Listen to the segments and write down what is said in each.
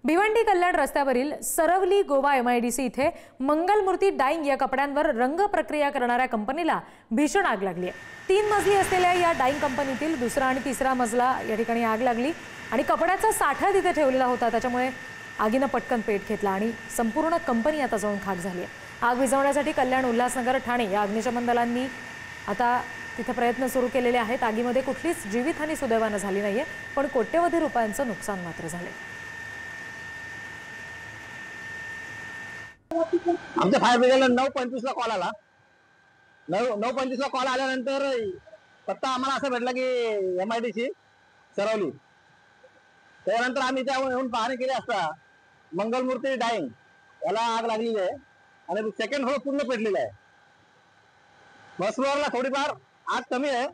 भिवंडी कल्याण रस्त्यावरील सरवली गोवा MIDC इथे Mangalmurti dyeing या कपड्यांवर रंग प्रक्रिया करणाऱ्या कंपनीला भीषण आग लागली आहे। 3 मजली असलेल्या या डाईंग कंपनीतील दुसरा आणि तिसरा मजला या ठिकाणी आग लागली आणि कपड्याचा साठा तिथे ठेवलेला होता, त्याच्यामुळे आगीने पटकन पेट घेतला आणि संपूर्ण कंपनी आता जळून खाक झाली आहे। आग विझवण्यासाठी कल्याण, उल्हासनगर, ठाणे या अग्निशमन दलांनी आता तिथे प्रयत्न सुरू केलेले आहेत। आगीमध्ये कुठलीच जीवितहानी सुदैवाने झाली नाहीये, पण कोट्यवधी रुपयांचं नुकसान मात्र झाले। आमच्या फायर ब्रिगेडला 9:25 ला कॉल आला। 9:25 ला कॉल आल्यानंतर पत्ता आम्हाला असं भेटला की MIDC सरवली। त्यानंतर आम्ही त्यावर येऊन पाहणी केली असता मंगलमूर्ती डाईंग याला आग लागलेली आहे आणि सेकंड फ्लोर पूर्ण पेटलेला आहे। फर्स्ट फ्लोअरला थोडीफार आग कमी आहे,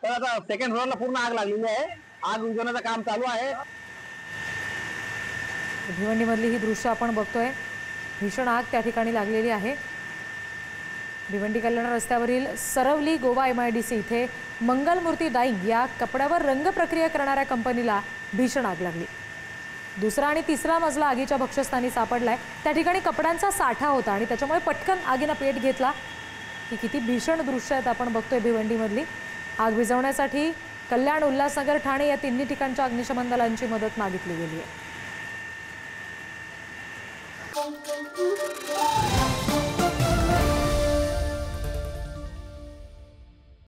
तर आता सेकंड फ्लोअरला पूर्ण आग लागलेली आहे। आग विझवण्याचं काम चालू आहे। भिवंडीमधली ही दृश्य आपण बघतोय। भीषण आग त्या ठिकाणी लागलेली आहे। भिवंडी कल्याण रस्त्यावरील सरवली गोवा MIDC इथे मंगलमूर्ती डाईंग या कपड्यावर रंग प्रक्रिया करणाऱ्या कंपनीला भीषण आग लागली। दुसरा आणि तिसरा मजला आगीच्या भक्षस्थानी सापडलाय। त्या ठिकाणी कपड्यांचा साठा होता आणि त्याच्यामुळे पटकन आगीने पेट घेतला। ही किती भीषण दृश्य आहेत आपण बघतोय भिवंडीमधली। आग विझवण्यासाठी कल्याण, उल्हासनगर, ठाणे या तिन्ही ठिकाणच्या अग्निशमन दलांची मदत मागितली गेली आहे।